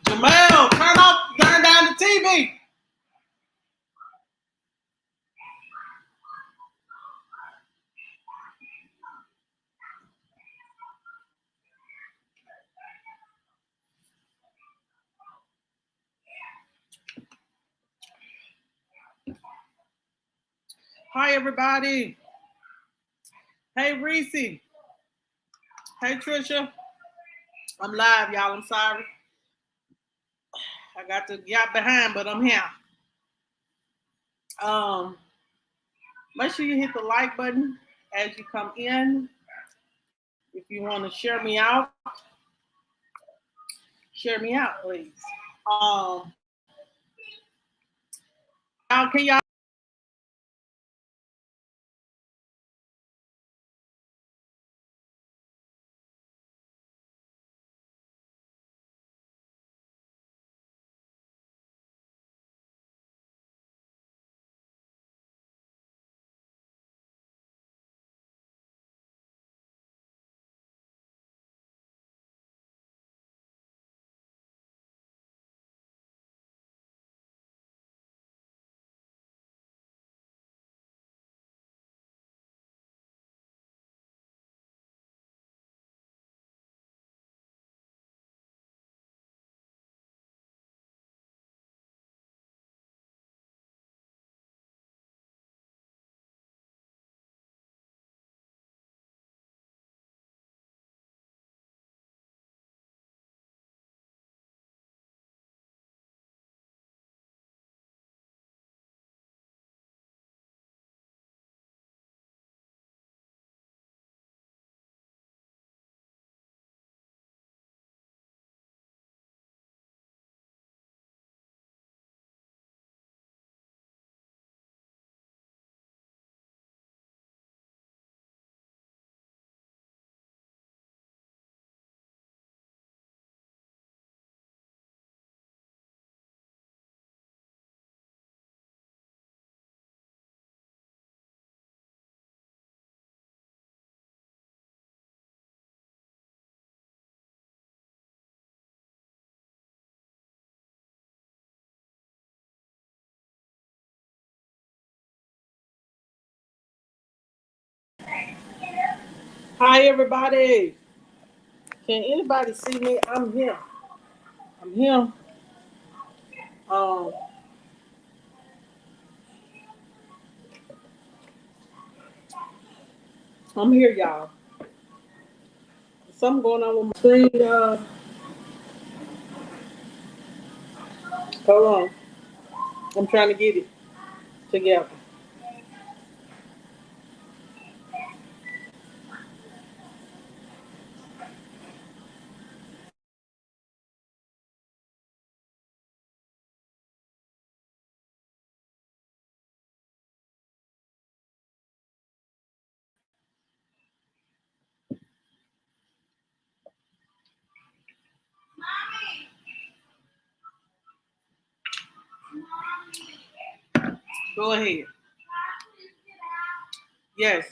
Jamel, turn down the TV. Hi, everybody. Hey, Reese. Hey, Trisha. I'm live, y'all. I'm sorry. I got to get behind, but I'm here. Make sure you hit the like button as you come in. If you want to share me out, please. Um, can y'all? Hi, everybody. Can anybody see me? I'm here. I'm here. Um, I'm here, y'all. Something going on with my screen. Hold on. I'm trying to get it together. Go ahead. Yes.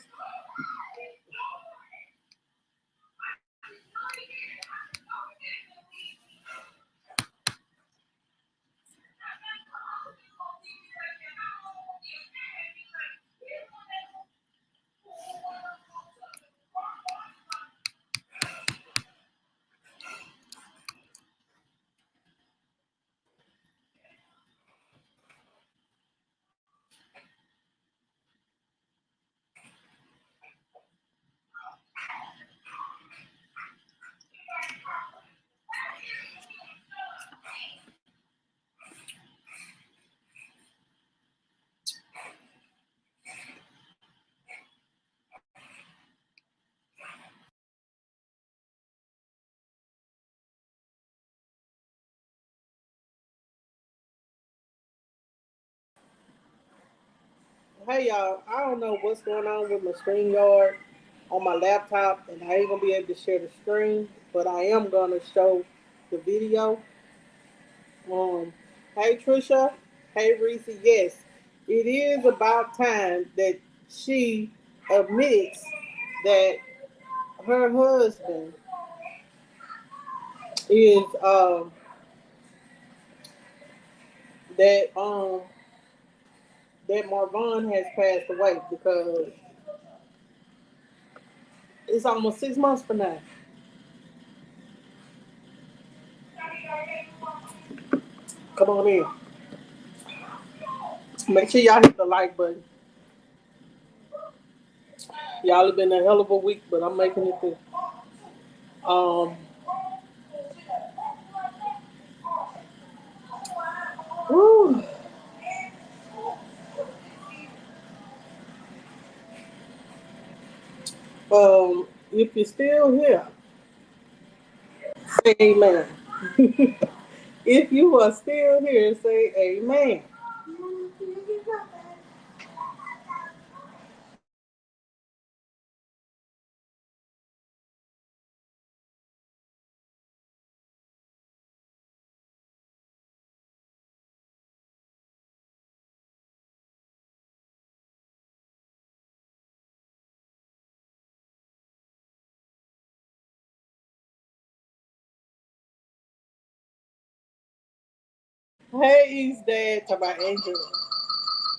Hey y'all, I don't know what's going on with my screen yard on my laptop, and I ain't gonna be able to share the screen, but I am gonna show the video. Um, hey Trisha, hey Reese, yes, it is about time that she admits that her husband is that that Marvon has passed away because it's almost 6 months from now. Come on in. Make sure y'all hit the like button. Y'all have been a hell of a week, but I'm making it through. Um, whew. If you're still here, say amen. If you are still here, say amen. Hey, East Dad, talk about Angela.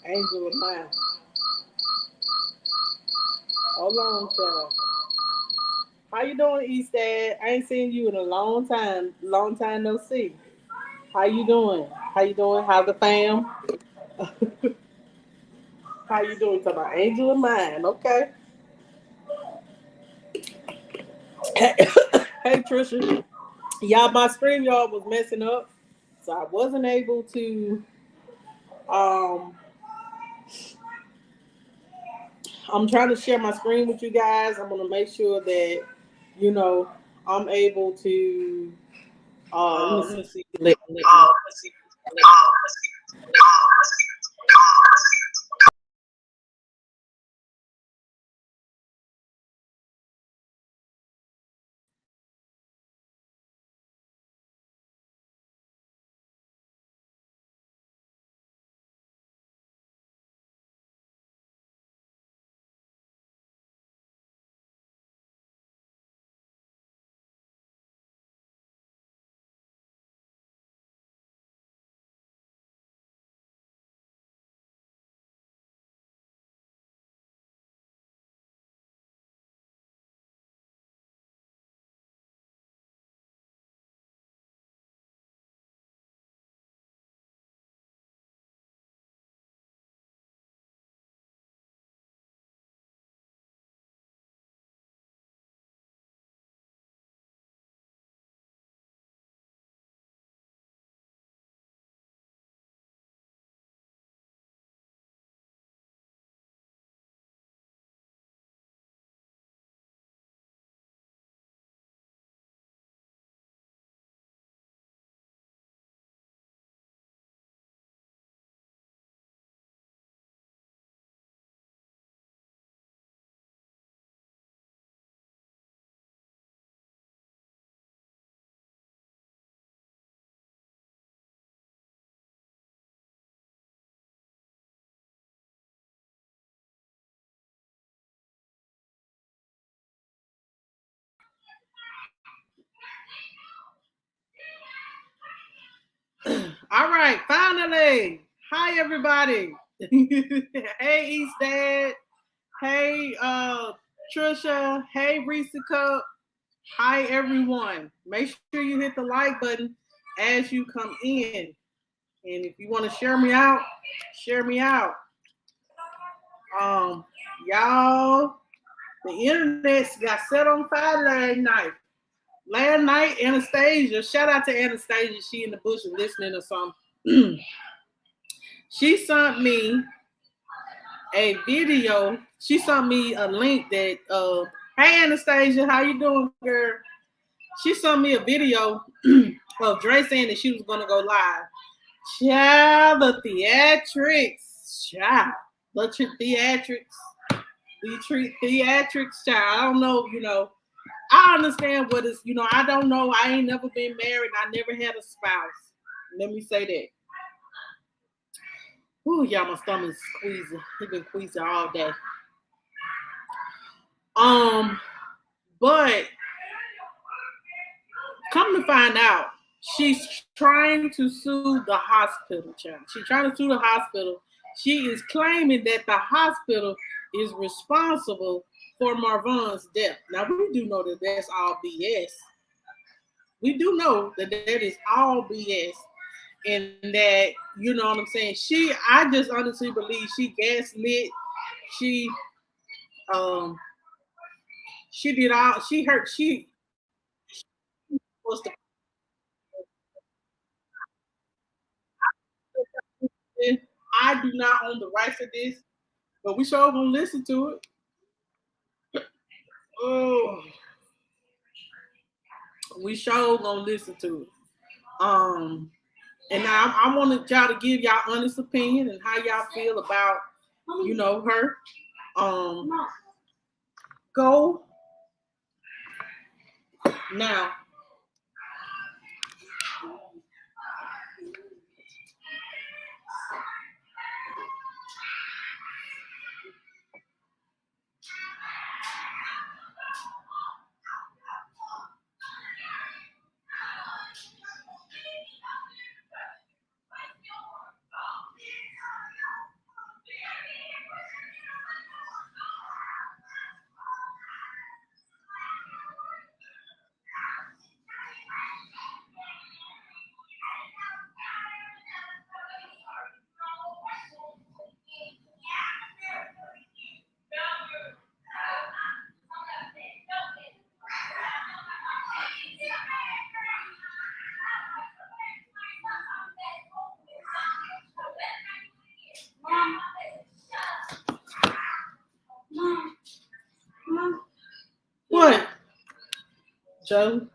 Angela mine. Hold on, child. How you doing, East Dad? I ain't seen you in a long time. Long time no see. How you doing? How you doing? How's the fam? How you doing? Talk about Angela mine. Okay. Hey, hey Trisha. Y'all, my screen y'all was messing up, so I wasn't able to. Um, I'm trying to share my screen with you guys. I'm gonna make sure that you know I'm able to. Let me see. All right, finally. Hi, everybody. Hey, East Dad. Hey, Trisha. Hey, Reese Cup. Hi, everyone. Make sure you hit the like button as you come in. And if you want to share me out, share me out. Um, y'all, the internet got set on fire last night. Last night, Anastasia, shout out to Anastasia. She in the bush listening or something. She sent me a video. She sent me a link that hey Anastasia, how you doing, girl? She sent me a video of Dre saying that she was gonna go live. Child, the theatrics. Child. The theatrics. We treat theatrics, child. I don't know, I understand what is, I don't know. I ain't never been married. I never had a spouse. Let me say that. Ooh, y'all, my stomach's squeezing. It's been squeezing all day. But come to find out, She's trying to sue the hospital, child. She's trying to sue the hospital. She is claiming that the hospital is responsible for Marvon's death. Now, we do know that that's all BS. We do know that that is all BS. And that, you know what I'm saying? I just honestly believe she gaslit. She, um, she did all, she was the, I do not own the rights to this, but we sure gonna listen to it. Oh, we sure gonna listen to it. And now I wanted y'all to give y'all honest opinion and how y'all feel about, her. Um, go now. What, Joe?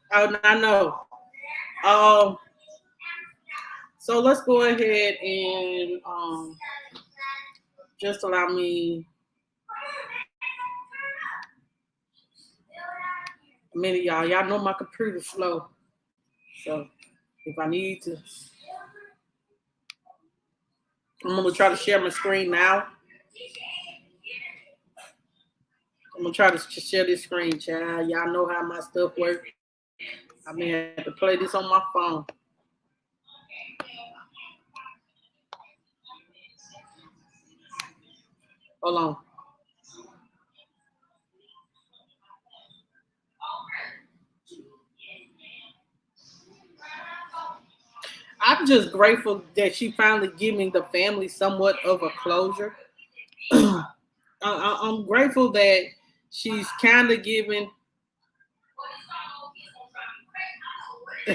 Oh, I know. Um, so let's go ahead and just allow me a minute, y'all. Y'all know my computer's slow, so if I need to, I'm gonna try to share my screen now. I'm gonna try to share this screen, child. Y'all know how my stuff works. I may have to play this on my phone. Hold on. I'm just grateful that she finally giving the family somewhat of a closure. I'm grateful that she's kind of giving.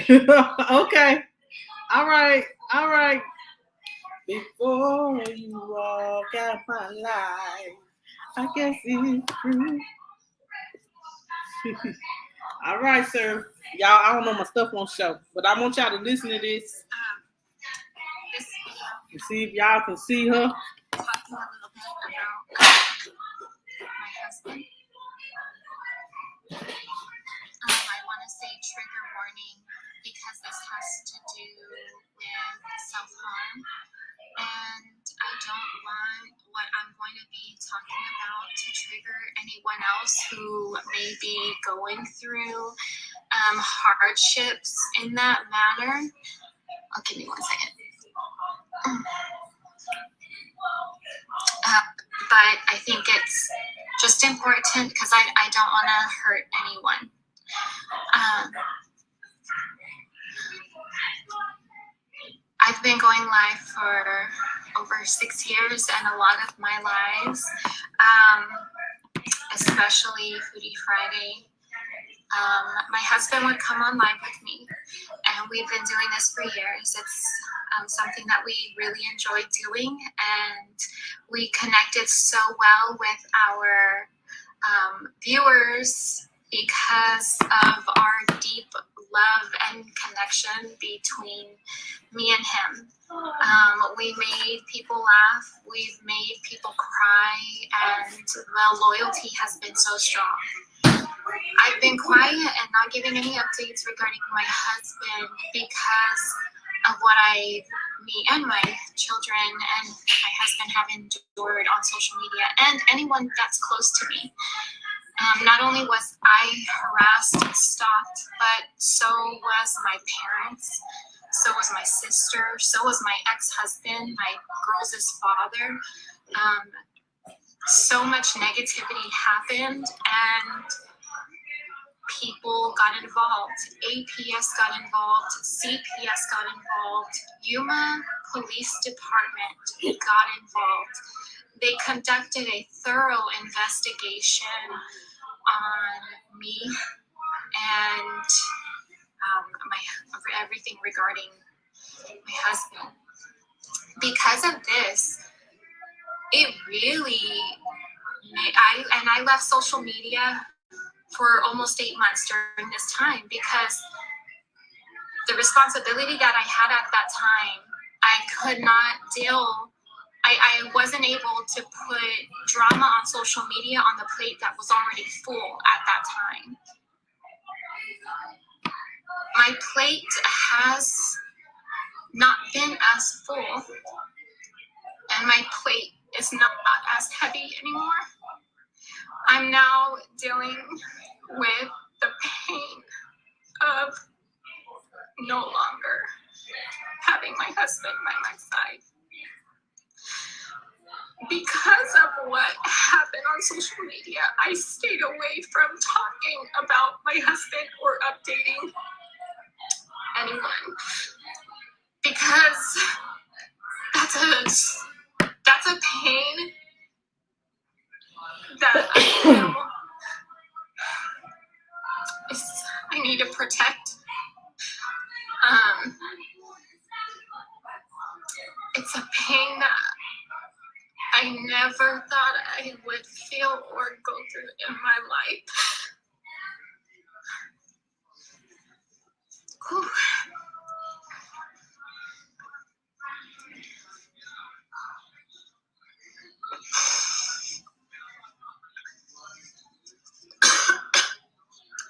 Okay. All right. All right. Before you walk out my life, I guess it's true. All right, sir. Y'all, I don't know, my stuff won't show, but I want y'all to listen to this and see if y'all can see her. Talking a little bit about my husband. I want to say trigger warning because this has to do with self-harm. And I don't want what I'm going to be talking about to trigger anyone else who may be going through hardships in that manner. Oh, give me 1 second. But I think it's just important because I don't want to hurt anyone. I've been going live for over 6 years, and a lot of my lives, especially Foodie Friday, my husband would come on live with me, and we've been doing this for years. It's something that we really enjoy doing, and we connected so well with our viewers because of our deep love and connection between me and him. We made people laugh. We've made people cry, and the loyalty has been so strong. I've been quiet and not giving any updates regarding my husband because of what me and my children and my husband have endured on social media, and anyone that's close to me. Not only was I harassed and stalked, but so was my parents, so was my sister, so was my ex-husband, my girls' father. So much negativity happened, and people got involved. APS got involved. CPS got involved. Yuma Police Department got involved. They conducted a thorough investigation on me and everything regarding my husband. Because of this, it really I left social media for almost 8 months during this time, because the responsibility that I had at that time, I could not deal. I wasn't able to put drama on social media on the plate that was already full at that time. My plate has not been as full, and my plate is not as heavy anymore. I'm now dealing with the pain of no longer having my husband by my side. Because of what happened on social media, I stayed away from talking about my husband or updating anyone, because that's a pain that I feel I need to protect. It's a pain that I never thought I would feel or go through in my life. Whew.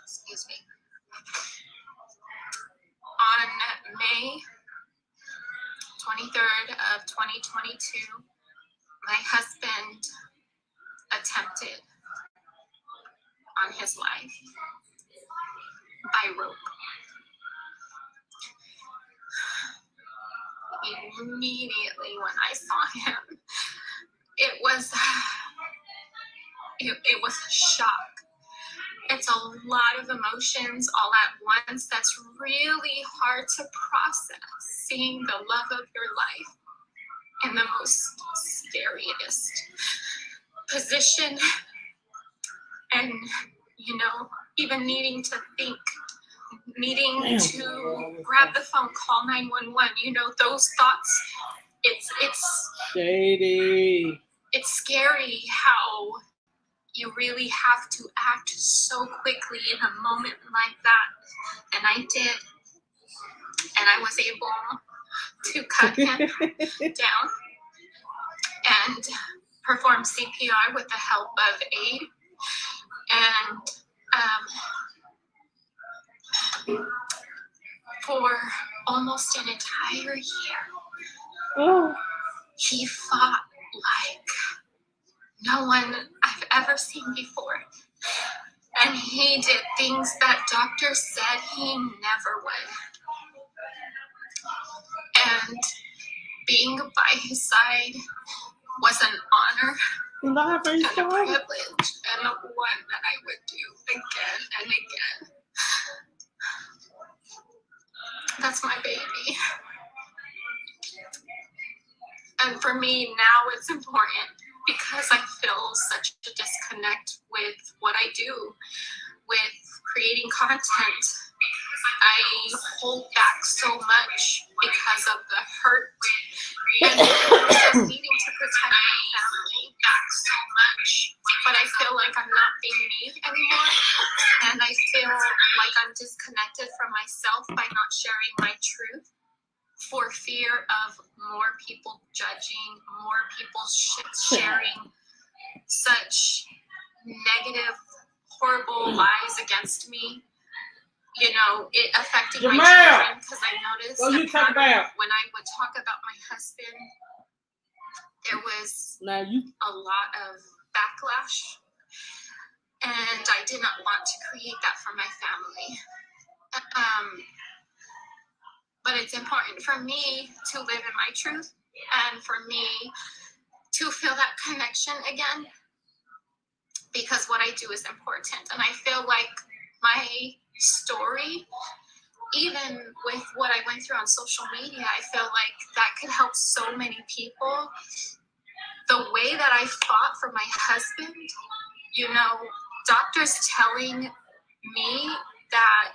Excuse me. On May 23rd of 2022, my husband attempted on his life by rope. Immediately when I saw him, it was a shock. It's a lot of emotions all at once. That's really hard to process, seeing the love of your life in the most scariest position, and even needing to think, needing to grab the phone, call 911, those thoughts. It's shady. It's scary how you really have to act so quickly in a moment like that. And I did. And I was able to cut him down and perform CPR with the help of aid. And for almost an entire year, he fought like no one I've ever seen before. And he did things that doctors said he never would. And being by his side was an honor and a privilege, and one that I would do again and again. That's my baby. And for me now, it's important because I feel such a disconnect with what I do, with creating content. I hold back so much because of the hurt and needing to protect my family back so much. But I feel like I'm not being me anymore, and I feel like I'm disconnected from myself by not sharing my truth for fear of more people sharing such negative, horrible lies against me. You know, it affected my children because I noticed a pattern when I would talk about my husband. There was a lot of backlash, and I did not want to create that for my family. But it's important for me to live in my truth and for me to feel that connection again, because what I do is important. And I feel like my story, even with what I went through on social media, I feel like that could help so many people. The way that I fought for my husband, you know, doctors telling me that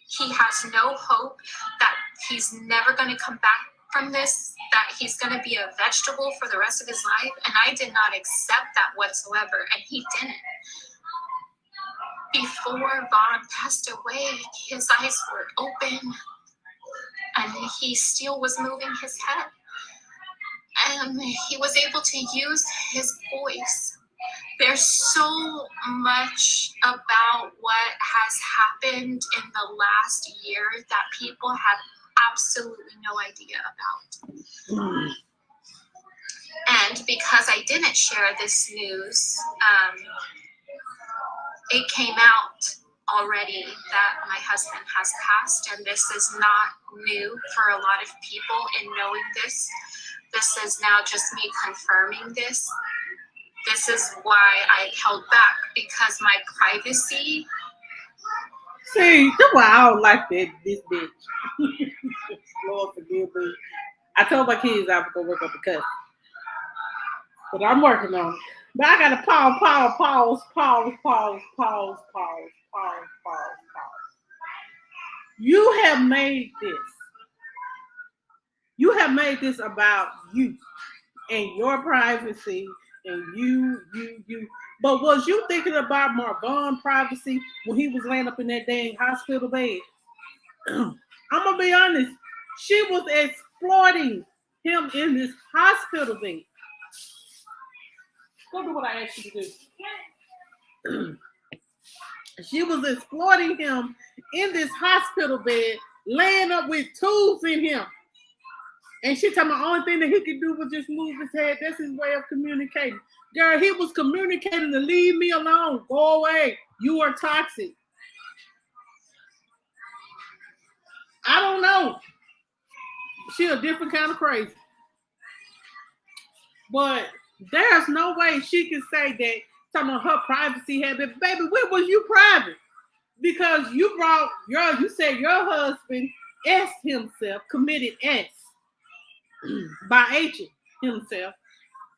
he has no hope, that he's never going to come back from this, that he's going to be a vegetable for the rest of his life. And I did not accept that whatsoever. And he didn't. Before Vaughn passed away, his eyes were open and he still was moving his head. And he was able to use his voice. There's so much about what has happened in the last year that people have absolutely no idea about. And because I didn't share this news, it came out already that my husband has passed, and this is not new for a lot of people in knowing this. This is now just me confirming this. This is why I held back, because my privacy. See, that's why I don't like this bitch. Lord forgive me. I told my kids I was gonna work up a cut, but I'm working on it. But I gotta pause. You have made this. You have made this about you and your privacy and you. But was you thinking about Marvon's privacy when he was laying up in that dang hospital bed? I'm gonna be honest. She was exploiting him in this hospital bed. Go do what I asked you to do. She was exploiting him in this hospital bed, laying up with tools in him. And she told me the only thing that he could do was just move his head. That's his way of communicating. Girl, he was communicating to leave me alone. Go away. You are toxic. I don't know. She a different kind of crazy. But there's no way she can say that talking about her privacy had been, baby, when was you private? Because you said your husband S himself, committed S by H himself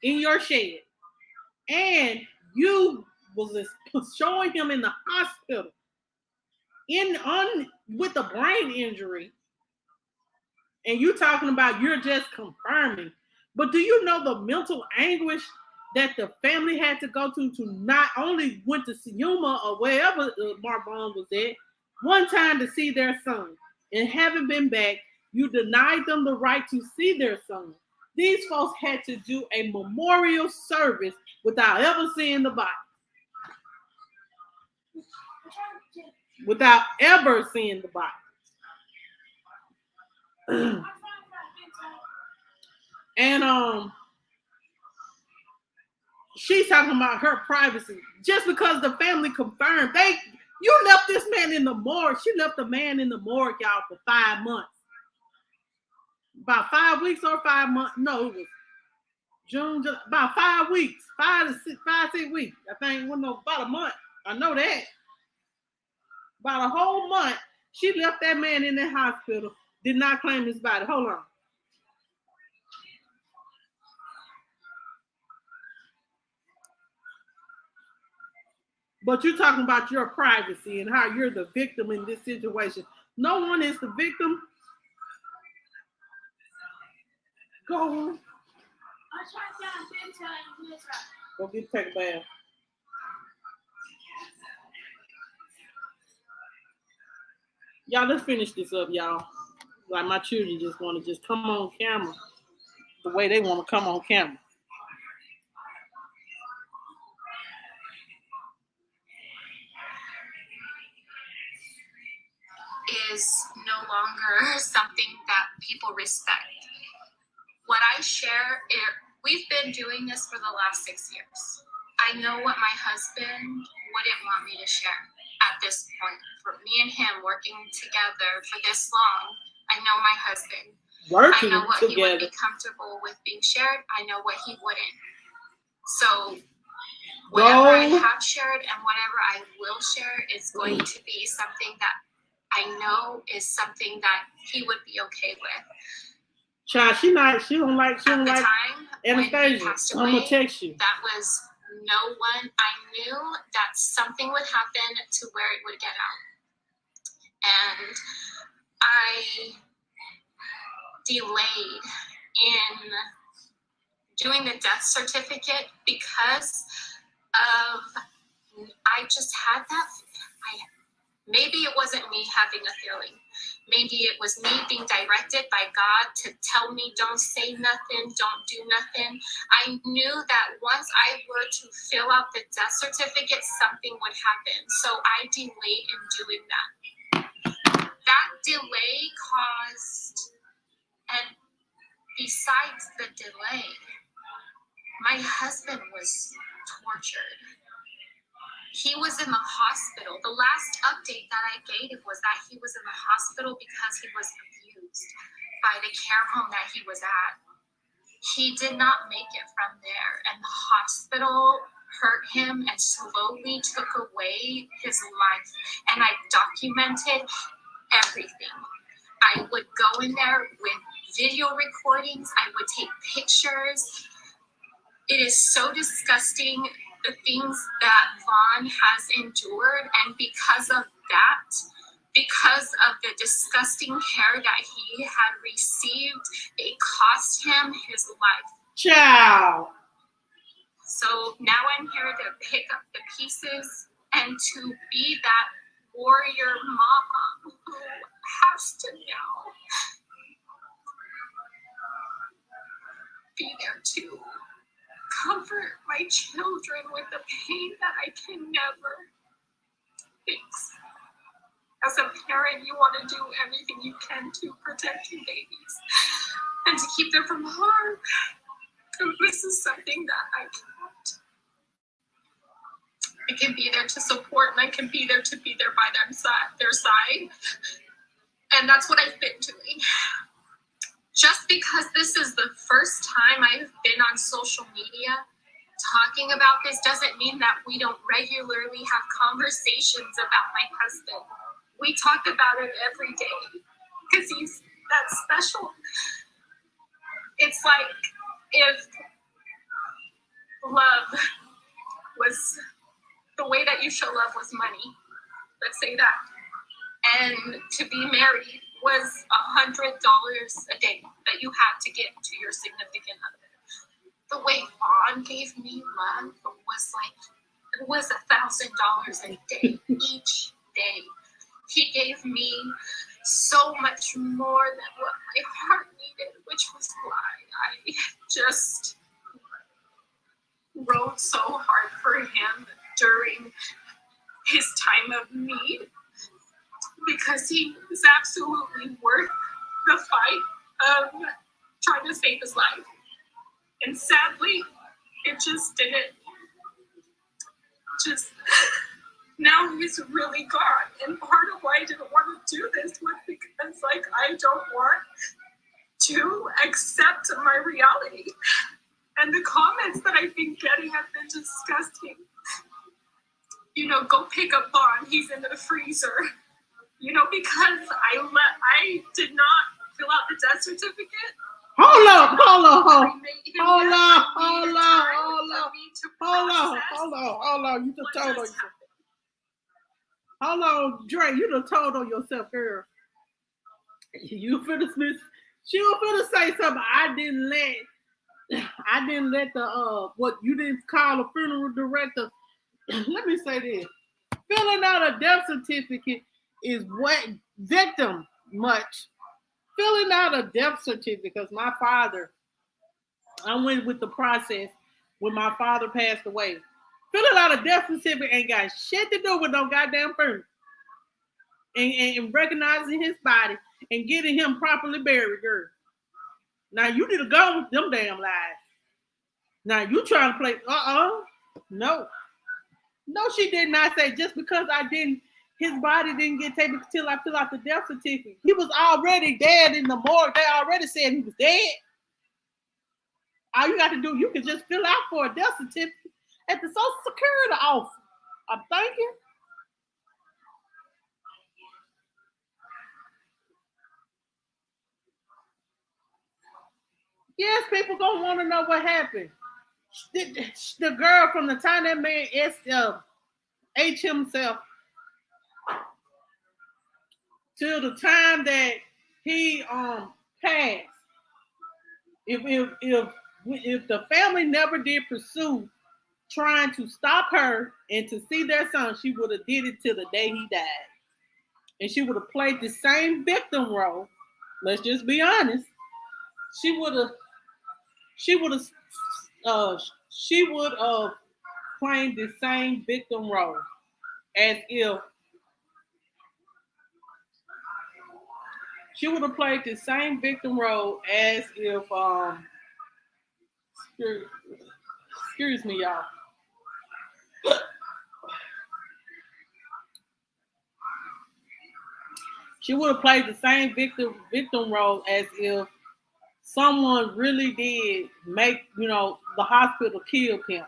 in your shed. And you was showing him in the hospital with a brain injury. And you talking about you're just confirming. But do you know the mental anguish that the family had to go to not only went to Yuma or wherever Marvon was at, one time to see their son, and haven't been back, you denied them the right to see their son. These folks had to do a memorial service without ever seeing the body. Without ever seeing the body. And she's talking about her privacy just because the family confirmed you left this man in the morgue. She left the man in the morgue, y'all, for 5 months. About 5 weeks or 5 months. No, it was June, July, about 5 weeks, 5 to 6 weeks. I think about a month. I know that. About a whole month, she left that man in that hospital. Did not claim his body. Hold on. But you're talking about your privacy and how you're the victim in this situation. No one is the victim. Go on. Go take a bath. Y'all, let's finish this up, y'all. Like my children just want to just come on camera the way they want to come on camera. is no longer something that people respect. What I share, we've been doing this for the last 6 years. I know what my husband wouldn't want me to share at this point. For me and him working together for this long, I know my husband. I know what he would be comfortable with being shared. I know what he wouldn't. So whatever I have shared and whatever I will share is going to be something that I know is something that he would be okay with. Child, she don't like time Anastasia. I'm gonna text you. That was no one. I knew that something would happen to where it would get out. And I delayed in doing the death certificate because I just had that. Maybe it wasn't me having a feeling. Maybe it was me being directed by God to tell me, don't say nothing, don't do nothing. I knew that once I were to fill out the death certificate, something would happen. So I delayed in doing that. That delay caused, and besides the delay, my husband was tortured. He was in the hospital. The last update that I gave was that he was in the hospital because he was abused by the care home that he was at. He did not make it from there, and the hospital hurt him and slowly took away his life. And I documented everything. I would go in there with video recordings. I would take pictures. It is so disgusting, the things that Vaughn has endured, and because of that, because of the disgusting care that he had received, it cost him his life. Ciao. So now I'm here to pick up the pieces and to be that warrior mom who has to now be there too. Comfort my children with the pain that I can never fix. As a parent, you want to do everything you can to protect your babies and to keep them from harm. And this is something that I can't. I can be there to support, and I can be there to be there by their side. And that's what I've been doing. Just because this is the first time I've been on social media talking about this doesn't mean that we don't regularly have conversations about my husband. We talk about it every day because he's that special. It's like if love was, the way that you show love was money, let's say that, and to be married was $100 a day that you had to give to your significant other. The way Vaughn gave me love was like, it was $1,000 a day, each day. He gave me so much more than what my heart needed, which was why I just rode so hard for him during his time of need, because he was absolutely worth the fight of trying to save his life. And sadly, it just didn't. Now he's really gone. And part of why I didn't want to do this was because, I don't want to accept my reality. And the comments that I've been getting have been disgusting. Go pick up Vaughn, he's in the freezer. Because I did not fill out the death certificate. Hold on. You just told on yourself. Hold on, Dre. You done told on yourself, girl. You finna she was finna say something. I didn't let the what you didn't call a funeral director. Let me say this. Filling out a death certificate is what victim much. Filling out a death certificate, because my father, I went with the process when my father passed away. Filling out a death certificate ain't got shit to do with no goddamn funeral. and recognizing his body and getting him properly buried, girl. Now you need to go with them damn lies. Now you trying to play? No, no, she did not say just because I didn't. His body didn't get taken until I fill out the death certificate. He was already dead in the morgue. They already said he was dead. All you got to do, you can just fill out for a death certificate at the Social Security office. I'm thinking. Yes, people gonna want to know what happened. The girl from the time that man H himself till the time that he passed. If the family never did pursue trying to stop her and to see their son, she would have did it till the day he died, and she would have played the same victim role. Let's just be honest. She would have. She would have. She would have played the same victim role as if she would have played the same victim role as if excuse me, y'all. She would have played the same victim role as if someone really did make the hospital kill him.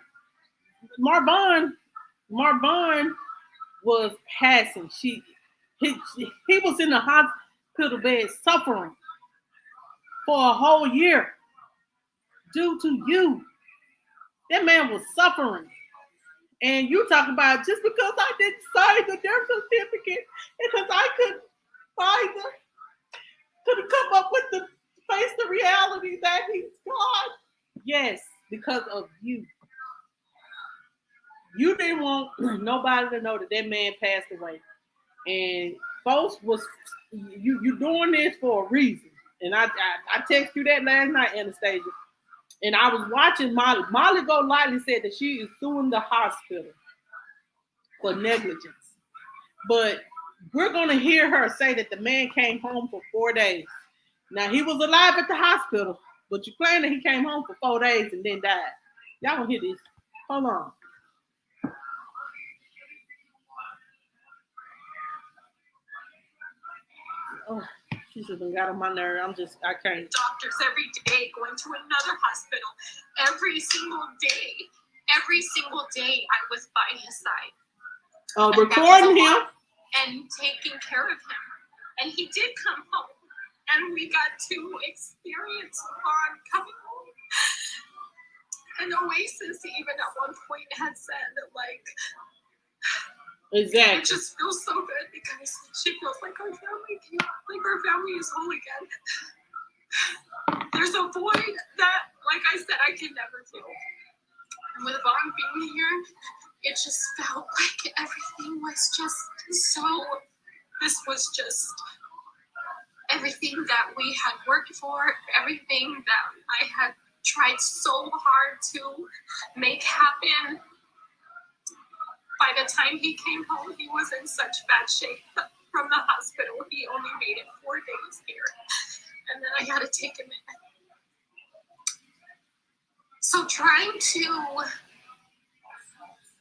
Marvon Marvon was passing. He was in the hospital bed suffering for a whole year due to you. That man was suffering. And you talk about just because I didn't sign the death certificate, because I couldn't find the couldn't come up with the face the reality that he's gone. Yes, because of you. You didn't want nobody to know that that man passed away. And folks was you doing this for a reason. And I text you that last night, Anastasia. And I was watching Molly. Molly Golightly said that she is suing the hospital for negligence. But we're going to hear her say that the man came home for 4 days. Now, he was alive at the hospital, but you claim that he came home for 4 days and then died. Y'all going to hear this. Hold on. Oh, she should have got on my nerve. I can't. Doctors every day going to another hospital. Every single day. Every single day I was by his side. Recording him. And taking care of him. And he did come home. And we got to experience Marvon coming home. And Oasis even at one point had said, like, exactly. It just feels so good because she feels like our family is whole again. There's a void that, like I said, I can never feel. And with Vaughn being here, it just felt like everything was just so. This was just everything that we had worked for, everything that I had tried so hard to make happen. By the time he came home, he was in such bad shape from the hospital. He only made it 4 days here. And then I had to take him in. So trying to,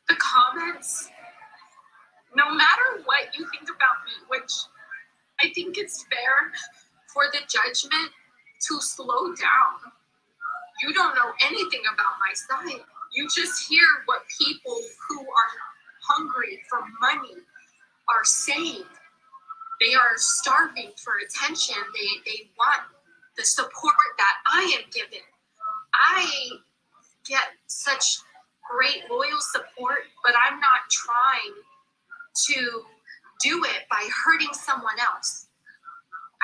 the comments, no matter what you think about me, which I think it's fair for the judgment to slow down. You don't know anything about my side. You just hear what people who are hungry for money are saying. They are starving for attention. They want the support that I am given. I get such great loyal support, but I'm not trying to do it by hurting someone else.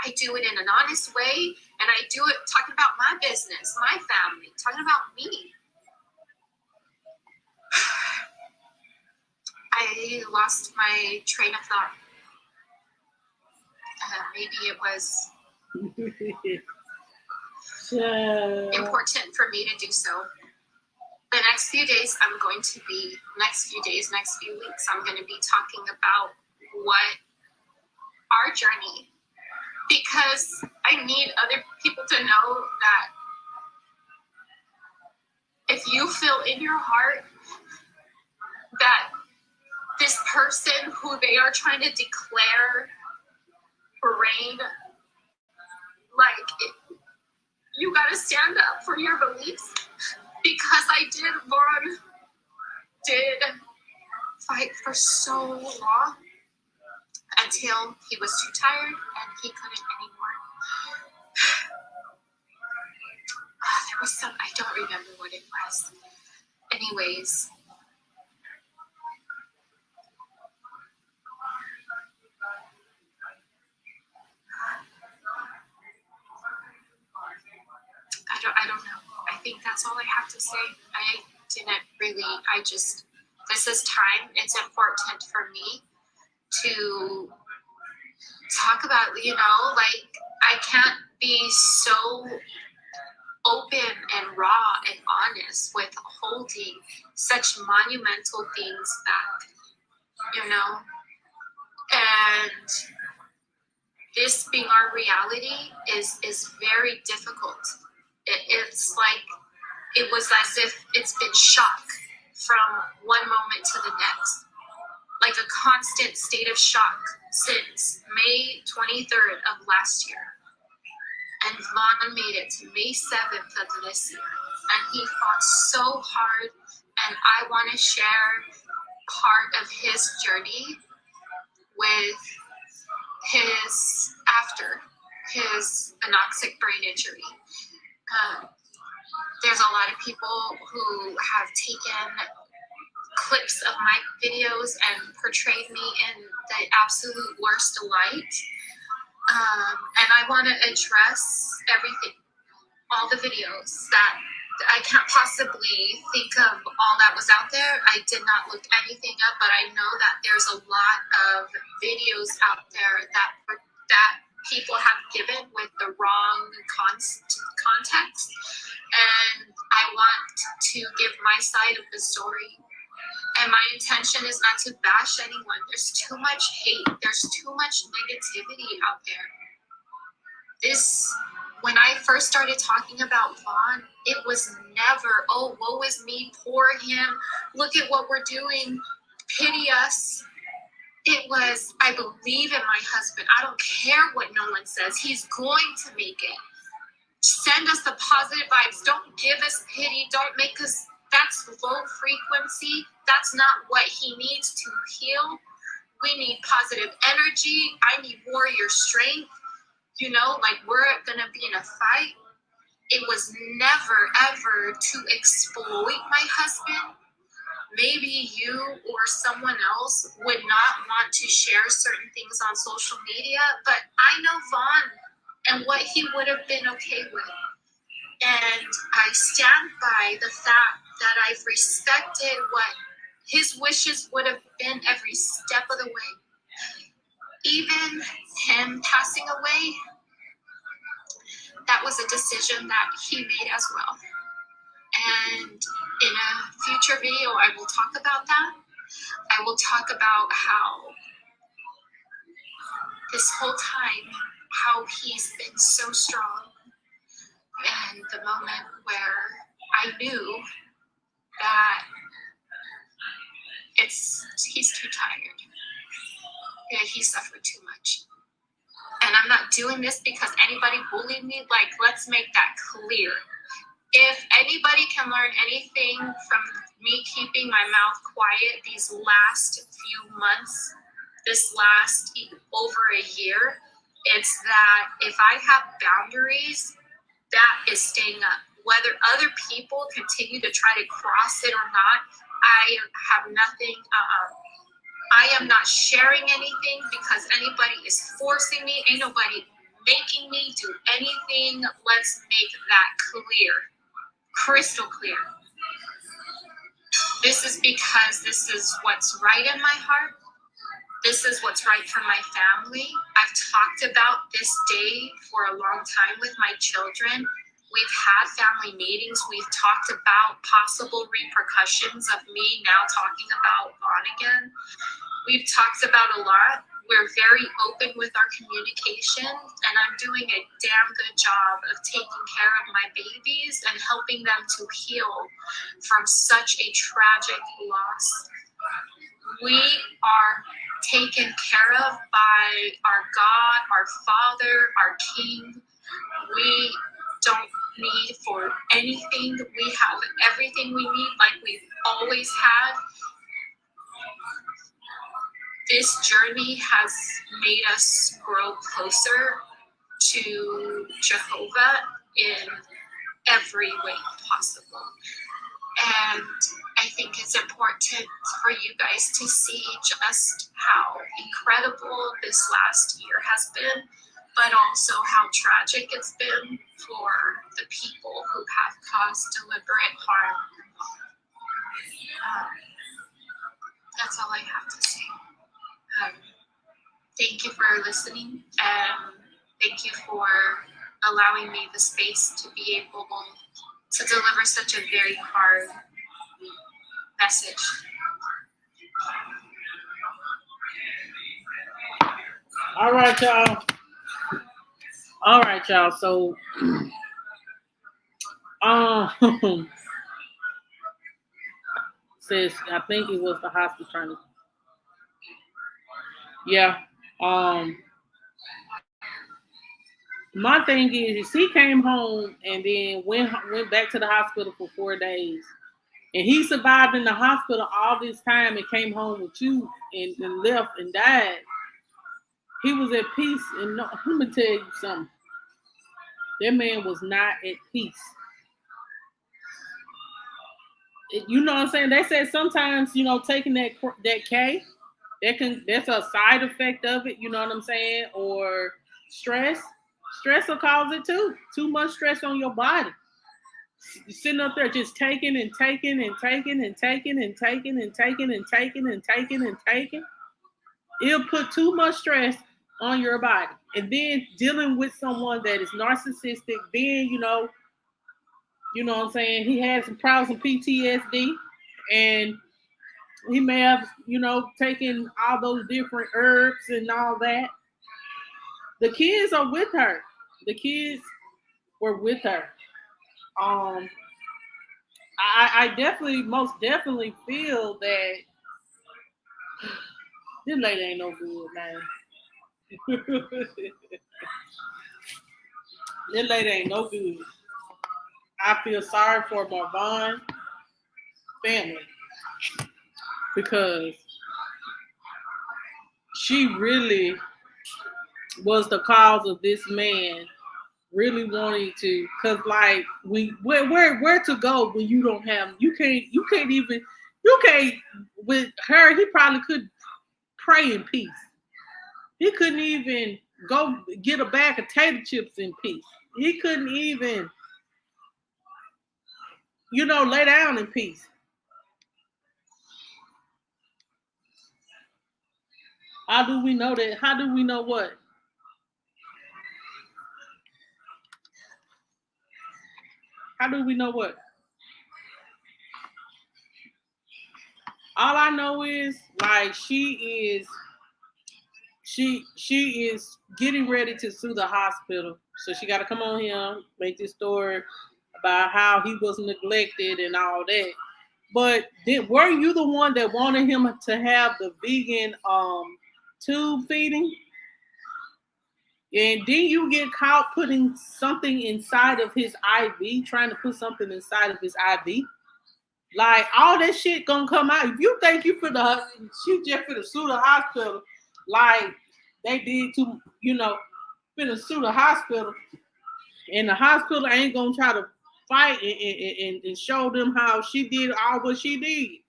I do it in an honest way, and I do it talking about my business, my family, talking about me. I lost my train of thought. Maybe it was important for me to do so. The next few days, next few weeks, I'm going to be talking about what our journey, because I need other people to know that if you feel in your heart that this person who they are trying to declare brain, you gotta stand up for your beliefs, because Vaughn did fight for so long until he was too tired and he couldn't anymore. There was I don't remember what it was. Anyways, I don't know. I think that's all I have to say. This is time. It's important for me to talk about, I can't be so open and raw and honest with holding such monumental things back, and this being our reality is very difficult. It's like it was as if it's been shock from one moment to the next, like a constant state of shock since May 23rd of last year. And Vaughn made it to May 7th of this year. And he fought so hard. And I want to share part of his journey with after his anoxic brain injury. There's a lot of people who have taken clips of my videos and portrayed me in the absolute worst light. And I want to address everything, all the videos that I can't possibly think of all that was out there. I did not look anything up, but I know that there's a lot of videos out there that people have given with the wrong context. And I want to give my side of the story. And my intention is not to bash anyone. There's too much hate. There's too much negativity out there. When I first started talking about Vaughn, it was never, oh, woe is me, poor him, look at what we're doing, pity us. It was, I believe in my husband. I don't care what no one says. He's going to make it. Send us the positive vibes. Don't give us pity. Don't make us, that's low frequency. That's not what he needs to heal. We need positive energy. I need warrior strength. We're going to be in a fight. It was never, ever to exploit my husband. Maybe you or someone else would not want to share certain things on social media, but I know Vaughn and what he would have been okay with. And I stand by the fact that I've respected what his wishes would have been every step of the way. Even him passing away, that was a decision that he made as well. And in a future video, I will talk about that. I will talk about how this whole time, how he's been so strong. And the moment where I knew that he's too tired. Yeah, he suffered too much. And I'm not doing this because anybody bullied me. Let's make that clear. If anybody can learn anything from me keeping my mouth quiet these last few months, this last over a year, it's that if I have boundaries, that is staying up. Whether other people continue to try to cross it or not, I have nothing. I am not sharing anything because anybody is forcing me. Ain't nobody making me do anything. Let's make that clear. Crystal clear. This is because this is what's right in my heart. This is what's right for my family. I've talked about this day for a long time with my children. We've had family meetings. We've talked about possible repercussions of me now talking about Vaughn again. We've talked about a lot. we're very open with our communication, and I'm doing a damn good job of taking care of my babies and helping them to heal from such a tragic loss. We are taken care of by our God, our Father, our King. We don't need for anything. We have everything we need like we've always had. This journey has made us grow closer to Jehovah in every way possible. And I think it's important for you guys to see just how incredible this last year has been, but also how tragic it's been for the people who have caused deliberate harm. That's all I have to say. Thank you for listening, and thank you for allowing me the space to be able to deliver such a very hard message. All right, y'all. So, says I think it was the hospital trying to. Yeah. My thing is, he came home and then went back to the hospital for 4 days, and he survived in the hospital all this time and came home with you and left and died. He was at peace, and no, let me tell you something. That man was not at peace. You know what I'm saying? They said sometimes, taking that K, that's a side effect of it. You know what I'm saying? Or stress. Stress will cause it too. Too much stress on your body. You're sitting up there just taking and taking and taking and taking and taking and taking and taking and taking and taking. It'll put too much stress on your body. And then dealing with someone that is narcissistic, then, you know what I'm saying? He had some problems with PTSD, and he may have, taken all those different herbs and all that. The kids are with her. The kids were with her. I definitely, most definitely feel that this lady ain't no good, man. This lady ain't no good. I feel sorry for Marvon family because she really was the cause of this man really wanting to, cause like where to go when you don't have, you can't with her. He probably could pray in peace. He couldn't even go get a bag of tater chips in peace. He couldn't even, lay down in peace. How do we know that? How do we know what? How do we know what? All I know is like she is getting ready to sue the hospital. So she got to come on here, make this story about how he was neglected and all that. But were you the one that wanted him to have the vegan tube feeding? And then you get caught putting something inside of his IV, trying to put something inside of his IV. Like, all that shit gonna come out. If you think she just finna sue the hospital, like they did to, finna sue the hospital, and the hospital ain't gonna try to fight and show them how she did all what she did.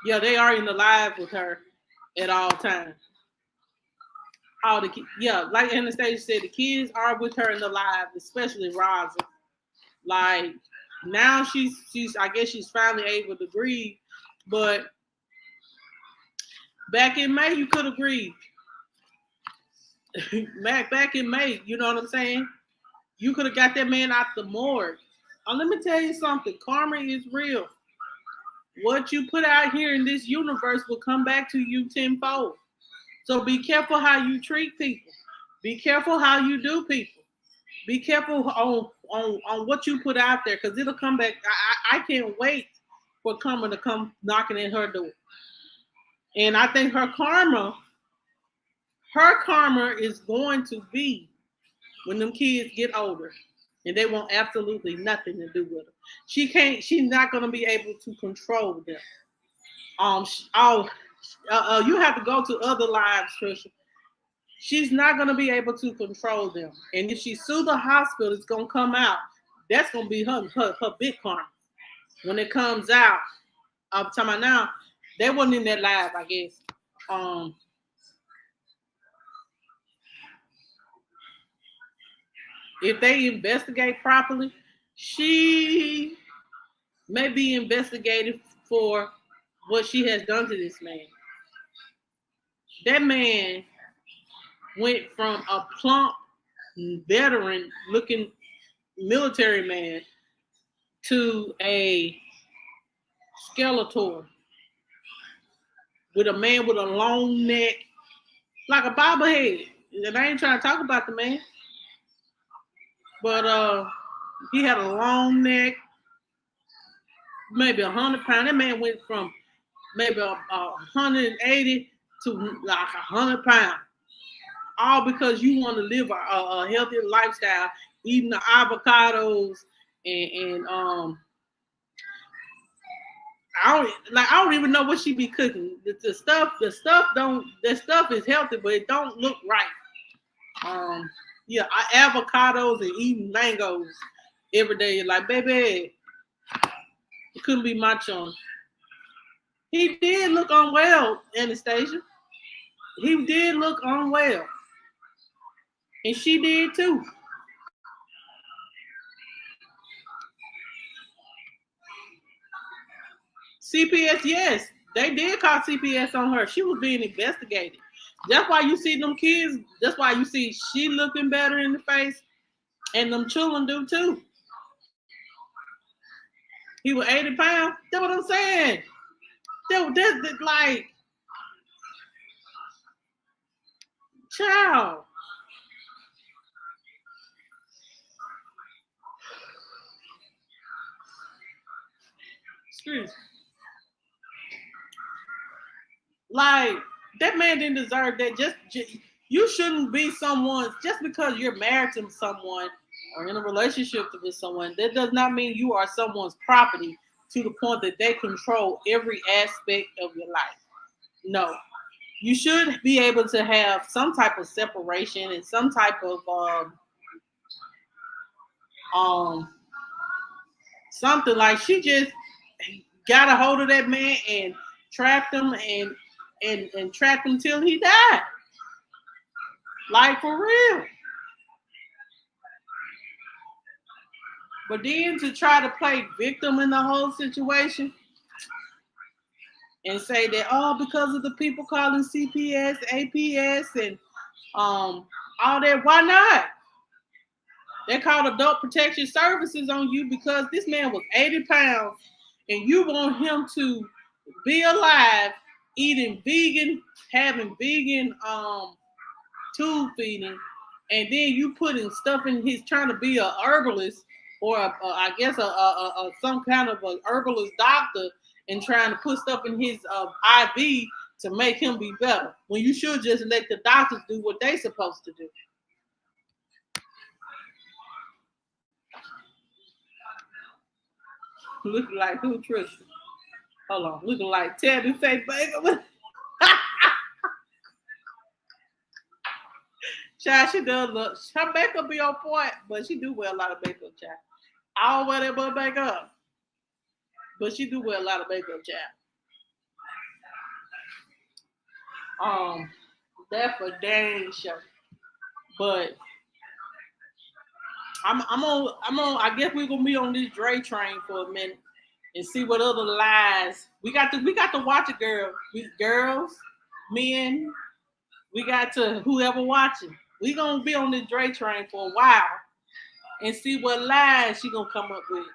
Yeah, they are in the live with her at all times. Like Anastasia said, the kids are with her in the live, especially Rosa. Like, now she's I guess she's finally able to grieve, but back in May you could have grieved. back in May, you know what I'm saying? You could have got that man out the morgue. Let me tell you something. Karma is real. What you put out here in this universe will come back to you tenfold. So be careful how you treat people. Be careful how you do people. Be careful on what you put out there because it'll come back. I can't wait for Karma to come knocking at her door. And I think her karma is going to be when them kids get older and they want absolutely nothing to do with her. She's not going to be able to control them. You have to go to other lives, Trisha. She's not going to be able to control them. And if she sue the hospital, it's going to come out. That's going to be her big karma. When it comes out, I'm talking about now, they wasn't in that live, I guess. If they investigate properly, she may be investigated for what she has done to this man. That man went from a plump, veteran-looking military man to a Skeletor with a man with a long neck, like a bobblehead. And I ain't trying to talk about the man, but he had a long neck, maybe 100 pounds. That man went from maybe 180 to like 100 pounds, all because you want to live a healthy lifestyle, eating the avocados and I don't even know what she be cooking. The stuff is healthy, but it don't look right. Yeah, avocados and eating mangoes every day. Like, baby, it couldn't be my chon. He did look unwell, Anastasia. He did look unwell. And she did too. CPS, yes. They did call CPS on her. She was being investigated. That's why you see them kids. That's why you see she looking better in the face. And them children do too. He was 80 pounds. That's what I'm saying. That's like, child. Excuse me. Like, that man didn't deserve that. Just you shouldn't be someone just because you're married to someone or in a relationship with someone. That does not mean you are someone's property to the point that they control every aspect of your life. No, you should be able to have some type of separation and some type of something. Like, she just got a hold of that man and trapped him and trapped him till he died. Like, for real. But then to try to play victim in the whole situation and say that, oh, because of the people calling CPS, APS, and all that, why not? They called Adult Protection Services on you because this man was 80 pounds and you want him to be alive, eating vegan, having vegan tube feeding, and then you putting stuff in his, trying to be a herbalist or I guess a some kind of a herbalist doctor, and trying to put stuff in his IV to make him be better, when you should just let the doctors do what they supposed to do. Looking like who, Trisha? Hold on, looking like Tabby Faye Baker. Child, she does look. Her makeup be on point, but she do wear a lot of makeup, child. I don't wear that much makeup, but she do wear a lot of makeup, child. That for dang sure. But I'm on. I guess we're gonna be on this Dre train for a minute and see what other lies we got to watch it, girls, men. We got to whoever watching. We gonna be on this Dre train for a while and see what lies she gonna come up with.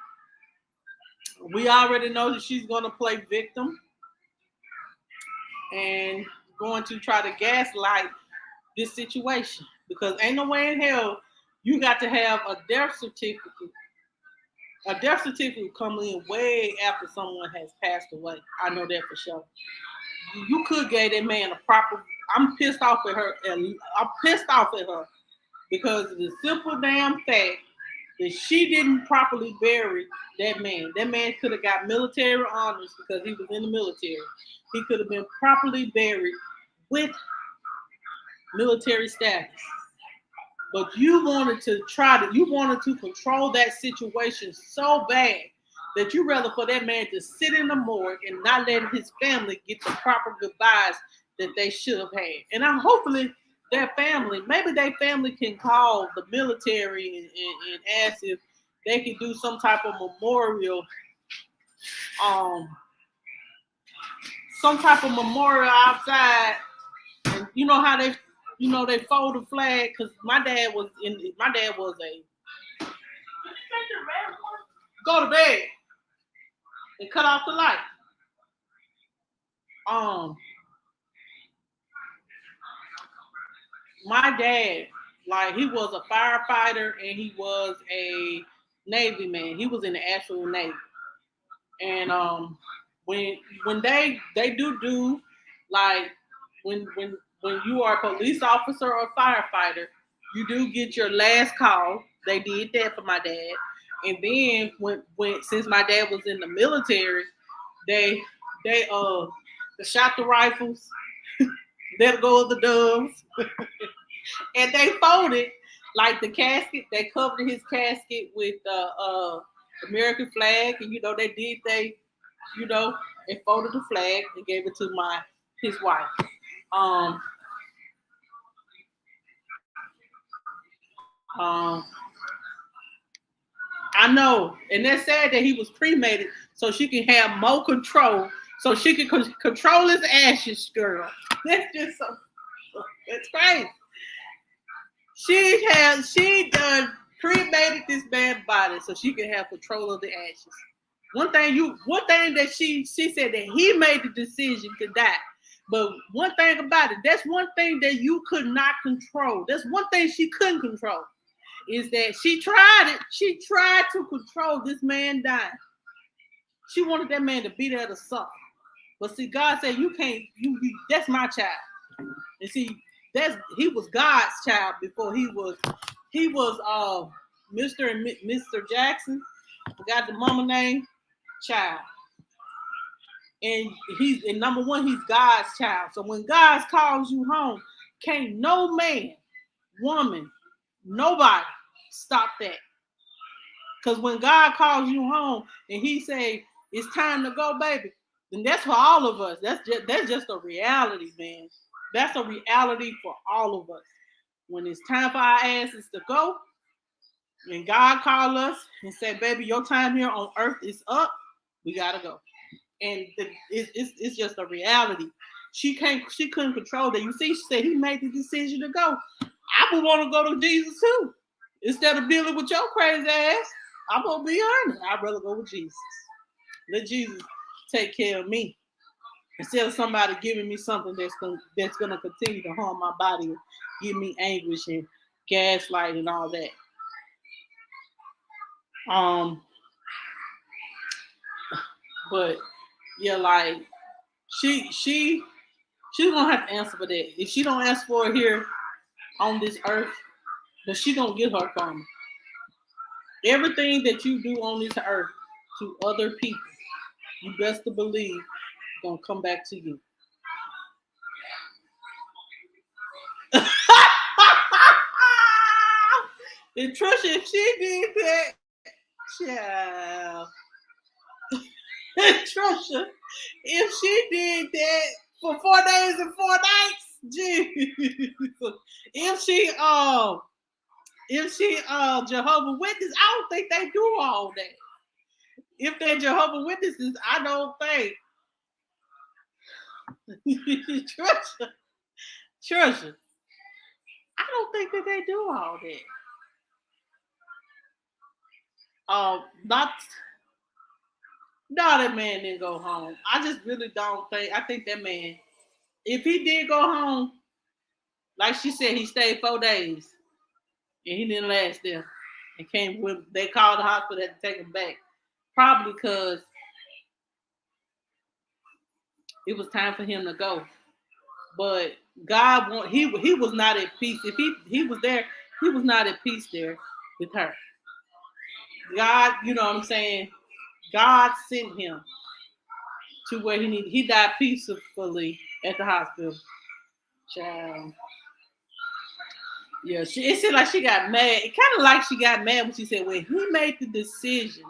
We already know that she's going to play victim and going to try to gaslight this situation because ain't no way in hell you got to have a death certificate. A death certificate comes in way after someone has passed away. I know that for sure. You could give that man a proper. I'm pissed off at her, and I'm pissed off at her because of the simple damn fact that she didn't properly bury that man. That man could have got military honors because he was in the military. He could have been properly buried with military status. But you wanted to control that situation so bad that you rather for that man to sit in the morgue and not let his family get the proper goodbyes that they should have had. And I'm hopefully maybe their family can call the military and ask if they can do some type of memorial, outside. And you know how they fold the flag because my dad was a go to bed and cut off the light. My dad, like he was a firefighter and he was a Navy man. He was in the actual Navy. And when they do like when you are a police officer or a firefighter, you do get your last call. They did that for my dad. And then when since my dad was in the military, they shot the rifles, let go of the doves, and they folded like the casket. They covered his casket with the American flag, and they folded the flag and gave it to his wife. I know, and that's sad that he was cremated so she can have more control, so she can control his ashes, girl. That's just so. That's crazy. She done cremated this man's body so she can have control of the ashes. One thing that she said that he made the decision to die. But one thing about it, that's one thing that you could not control. That's one thing she couldn't control. Is that she tried it. She tried to control this man dying. She wanted that man to be there to suffer. But see, God said, you can't, that's my child. And see, he was God's child before he was Mr. and Mr. Jackson. Forgot the mama name, child. And number one, he's God's child. So when God calls you home, can't no man, woman, nobody stop that. Because when God calls you home and he say it's time to go, baby, then that's for all of us. That's just a reality, man. That's a reality for all of us. When it's time for our asses to go, and God called us and said, baby, your time here on earth is up, we gotta go. And it's just a reality. She couldn't control that. You see, she said he made the decision to go. I would want to go to Jesus too. Instead of dealing with your crazy ass, I'm gonna be honest. I'd rather go with Jesus. Let Jesus take care of me. Instead of somebody giving me something that's gonna continue to harm my body and give me anguish and gaslight and all that. But yeah, like she's gonna have to answer for that. If she don't ask for it here on this earth, then she gonna get her karma. Everything that you do on this earth to other people, you best to believe gonna come back to you. And Trisha, if she did that, child. Trisha, if she did that for 4 days and 4 nights, Jesus. If she Jehovah Witness, I don't think they do all that. If they're Jehovah Witnesses, I don't think. Trisha, I don't think that they do all that. Not No, that man didn't go home. I just really don't think. I think that man, if he did go home, like she said, he stayed 4 days and he didn't last there. And came with. They called the hospital to take him back, probably because it was time for him to go. But God want he was not at peace. If he was there, he was not at peace there with her. God, you know what I'm saying? God sent him to where he needed. He died peacefully at the hospital. Child. Yeah, it seemed like she got mad. It kind of like she got mad when she said, "Well, he made the decision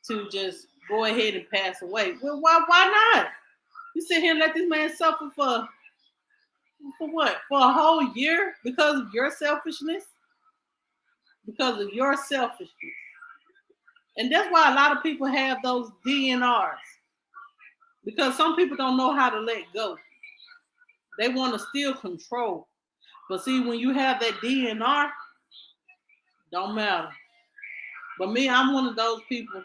to just go ahead and pass away." Well, why not? You sit here and let this man suffer for what? For a whole year because of your selfishness? Because of your selfishness. And that's why a lot of people have those DNRs. Because some people don't know how to let go. They want to still control. But see, when you have that DNR, don't matter. But me, I'm one of those people.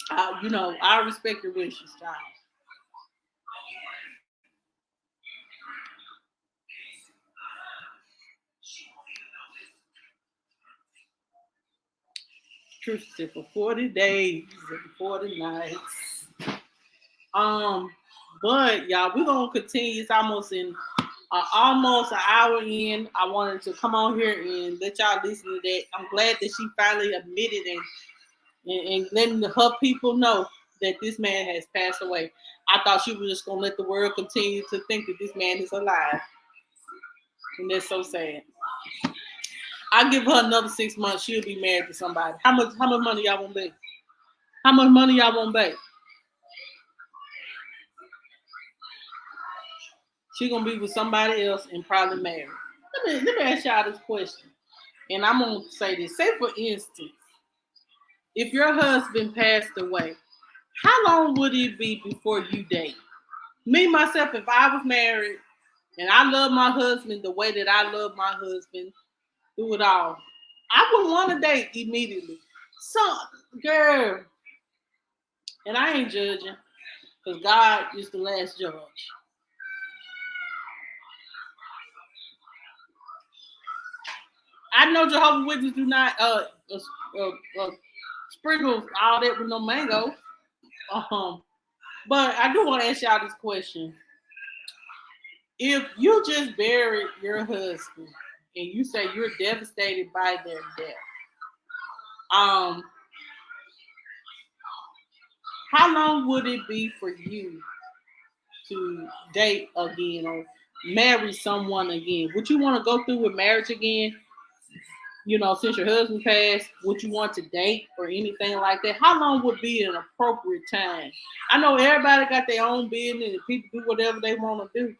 I respect your wishes, child. Truth said for 40 days and 40 nights. Um, but y'all, we're gonna continue. It's almost an hour in. I wanted to come on here and let y'all listen to that. I'm glad that she finally admitted and letting her people know that this man has passed away. I thought she was just gonna let the world continue to think that this man is alive, and that's so sad. I give her another 6 months, she'll be married to somebody. How much money y'all want to bet? How much money y'all want to bet? She gonna be with somebody else and probably married. Let me ask y'all this question, and I'm gonna say this. Say for instance, if your husband passed away, how long would it be before you date? Me myself, if I was married and I love my husband the way that I love my husband through it all, I wouldn't want to date immediately. So, girl, and I ain't judging because God is the last judge. I know Jehovah's Witnesses do not sprinkle all that with no mango. Um, but I do want to ask y'all this question: if you just buried your husband and you say you're devastated by their death, um, how long would it be for you to date again or marry someone again? Would you want to go through with marriage again? Since your husband passed, would you want to date or anything like that? How long would be an appropriate time? I know everybody got their own business and people do whatever they want to do.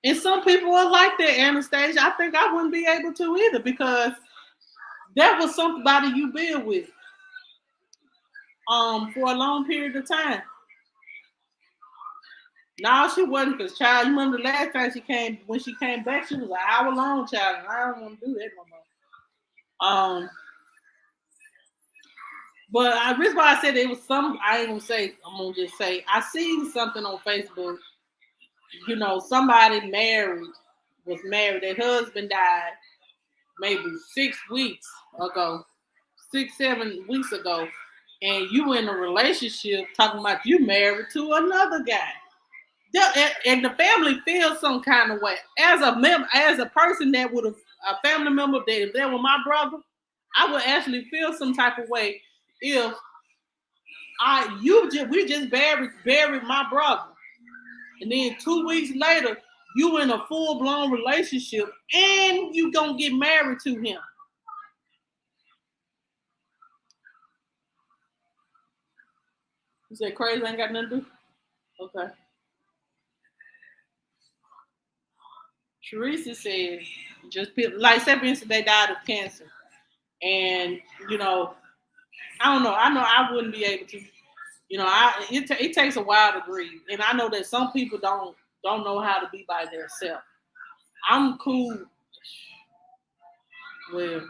And some people are like that, Anastasia. I think I wouldn't be able to either because that was somebody you build with for a long period of time. No, she wasn't because child, you remember the last time when she came back, she was an hour long child, and I don't want to do that no more. But I reason why I said it was some. I ain't gonna say. I'm gonna just say I seen something on Facebook. Somebody was married. Their husband died maybe 6 weeks ago, 6, 7 weeks ago, and you in a relationship talking about you married to another guy. And the family feels some kind of way. As a person that would have a family member that if they were my brother, I would actually feel some type of way if we just buried my brother, and then 2 weeks later you in a full blown relationship and you gonna get married to him. You say crazy ain't got nothing to do? Okay. Teresa says just people like say for instance they died of cancer. And I don't know. I know I wouldn't be able to. It takes a while to grieve, and I know that some people don't know how to be by themselves. I'm cool. Well,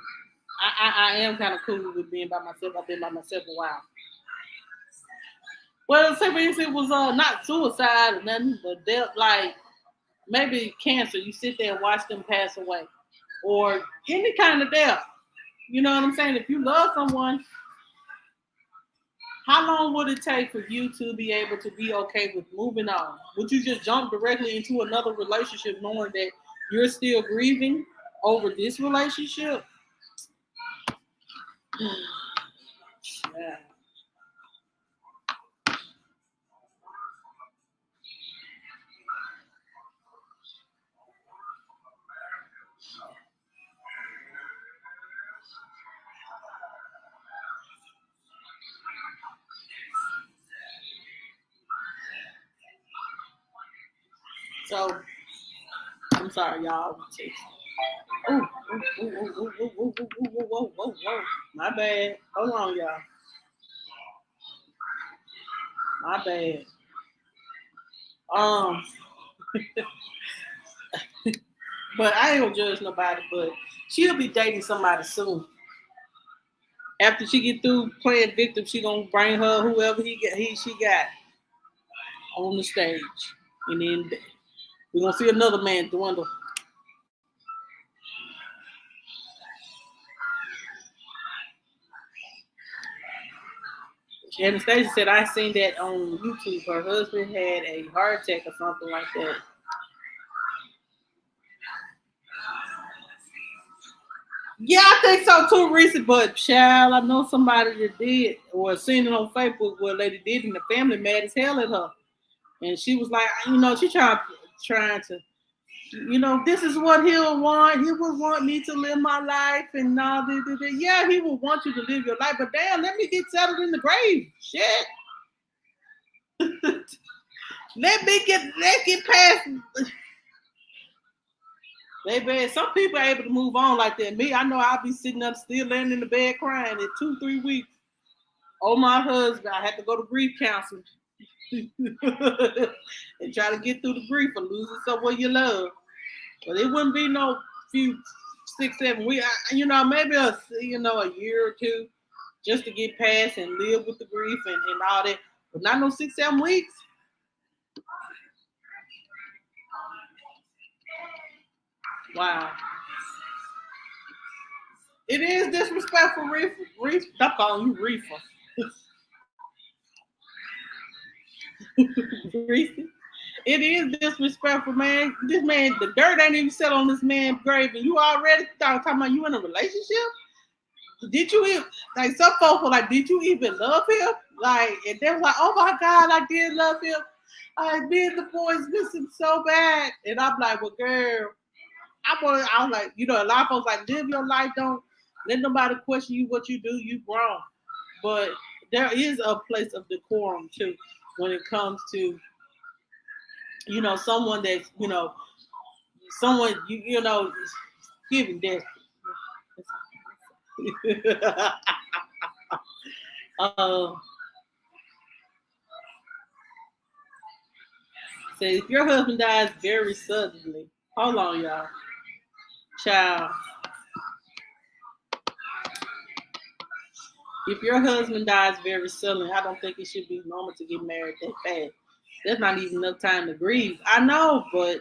I am kind of cool with being by myself. I've been by myself a while, Well, say if it was not suicide and then the death, like maybe cancer, you sit there and watch them pass away, or any kind of death. You know what I'm saying? If you love someone, how long would it take for you to be able to be okay with moving on? Would you just jump directly into another relationship knowing that you're still grieving over this relationship? Yeah. So I'm sorry, y'all. Ooh, ooh, ooh, ooh, ooh, ooh, ooh, ooh, ooh, ooh, ooh, ooh. My bad. Hold on, y'all. My bad. Um, but I ain't gonna judge nobody. But she'll be dating somebody soon. After she get through playing victim, she gonna bring her whoever she got on the stage, and then we're gonna see another man dwindle. Anastasia said, "I seen that on YouTube. Her husband had a heart attack or something like that." Yeah, I think so too, Reese. But child, I know somebody that did or seen it on Facebook where a lady did, and the family mad as hell at her. And she was like, she trying to, this is what he'll want. He would want me to live my life and all this. Yeah, he would want you to live your life, but damn, let me get settled in the grave. Shit. Let's get past. Baby, some people are able to move on like that. Me, I know I'll be sitting up still laying in the bed crying in 2-3 weeks. Oh, my husband, I had to go to grief counseling and try to get through the grief of losing someone you love. But it wouldn't be no few 6-7 weeks. Maybe a year or two just to get past and live with the grief and all that. But not no 6-7 weeks. Wow. It is disrespectful, Reefer. Reefer. Stop calling you Reefer. Reefer. It is disrespectful, man. This man, the dirt ain't even set on this man's grave, and you already talking about you in a relationship? Did you even like some folks were like, did you even love him? Like, and they were like, oh my God, I did love him. I did the boys miss him so bad. And I'm like, well, girl, I was like, a lot of folks like live your life, don't let nobody question you what you do, you grown. But there is a place of decorum too when it comes to, someone that's, someone giving death. uh, Say if your husband dies very suddenly, hold on, y'all, child. If your husband dies very suddenly, I don't think it should be normal to get married that fast. There's not even enough time to grieve. I know, but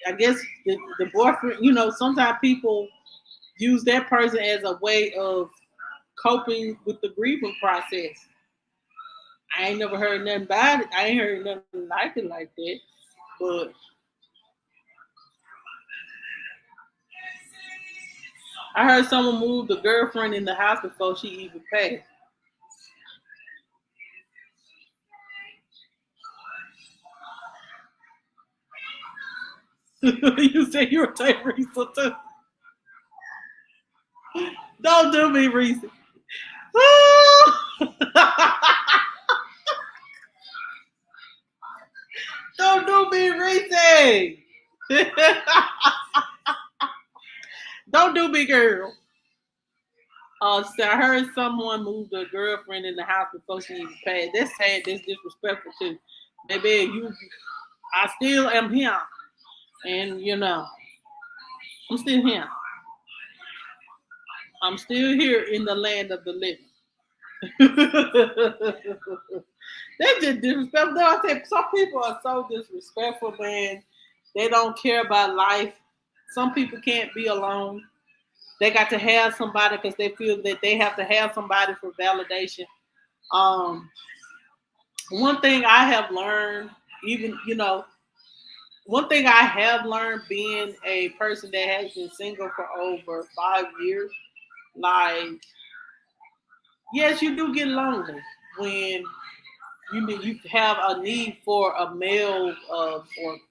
I guess the boyfriend, sometimes people use that person as a way of coping with the grieving process. I ain't never heard nothing about it. I ain't heard nothing like it like that. But I heard someone move the girlfriend in the house before she even passed. You say you're a Teresa too. Don't do me, Reese. Don't do me, Reese. Don't do me, girl. So I heard someone moved a girlfriend in the house before she even passed. That's sad. That's disrespectful too. Baby, I still am here, and I'm still here. I'm still here in the land of the living. They just disrespectful. I said some people are so disrespectful, man. They don't care about life. Some people can't be alone. They got to have somebody because they feel that they have to have somebody for validation. Um, one thing I have learned, even one thing I have learned being a person that has been single for over 5 years, like yes, you do get lonely when you have a need for a male or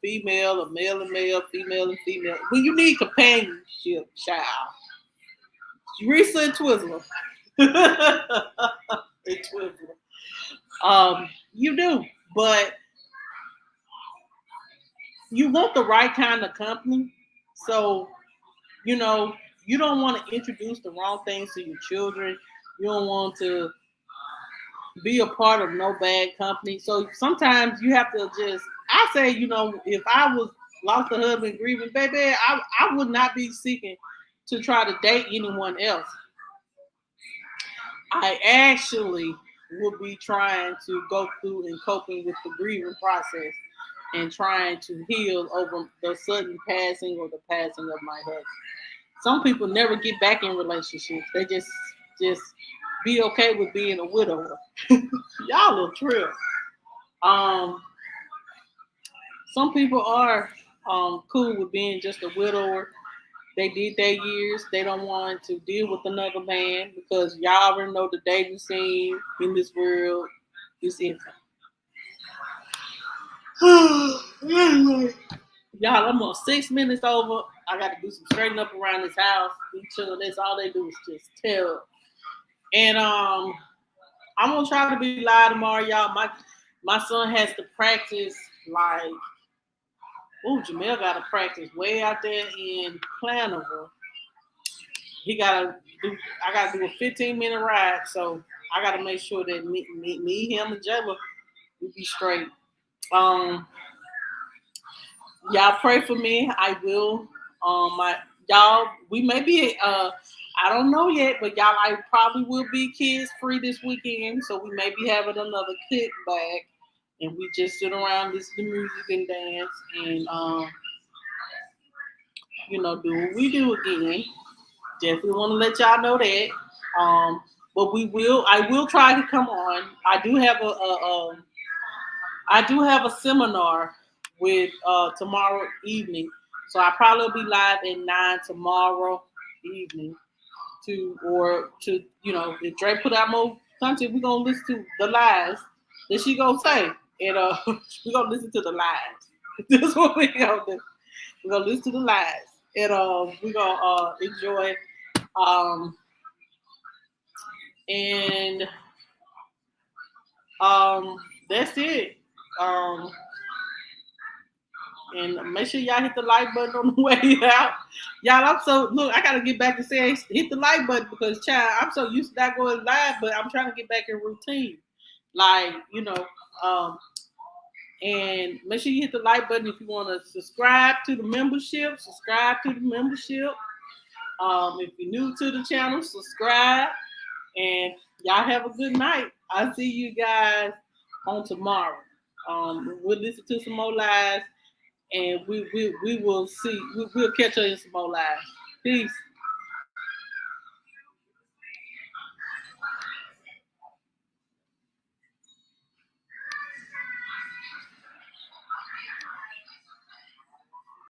female, a male and male, female and female. When you need companionship, child, Risa and Twizzler, and Twizzler. You do, but you want the right kind of company. So you know you don't want to introduce the wrong things to your children. You don't want to be a part of no bad company. So sometimes you have to just. I say, if I was lost a husband grieving, baby, I would not be seeking to try to date anyone else. I actually would be trying to go through and coping with the grieving process and trying to heal over the sudden passing or the passing of my husband. Some people never get back in relationships. They just be okay with being a widower. Y'all a trip. Um, some people are cool with being just a widower. They did their years. They don't want to deal with another man because y'all already know the dating scene in this world is infinite. Y'all, I'm on 6 minutes over. I got to do some straightening up around this house. Each other, that's all they do is just tell. And I'm gonna try to be live tomorrow, y'all. My son has to practice like, oh, Jamel got to practice way out there in Planover. He gotta do. I gotta do a 15-minute ride, so I gotta make sure that me him, and Jayla will be straight. Um, y'all pray for me. I will. My y'all, we may be. I don't know yet, but y'all, I probably will be kids free this weekend, so we may be having another kickback, and we just sit around, listen to music and dance, and do what we do again. Definitely want to let y'all know that. Um, but I will try to come on. I do have a seminar with tomorrow evening, so I probably will be live at 9 tomorrow evening. If Dre put out more content, we're gonna listen to the lies that she gonna say, and we're gonna listen to the lies. That's what we gonna do. We're gonna listen to the lies, and we're gonna enjoy. Um, and that's it. Um, and make sure y'all hit the like button on the way out. Y'all, I gotta get back to saying hit the like button because child, I'm so used to not going live, but I'm trying to get back in routine. Like, um, and make sure you hit the like button if you want to subscribe to the membership. Subscribe to the membership. If you're new to the channel, subscribe. And y'all have a good night. I'll see you guys on tomorrow. We'll listen to some more lives, and we will see. We'll catch up in some more lives. Peace.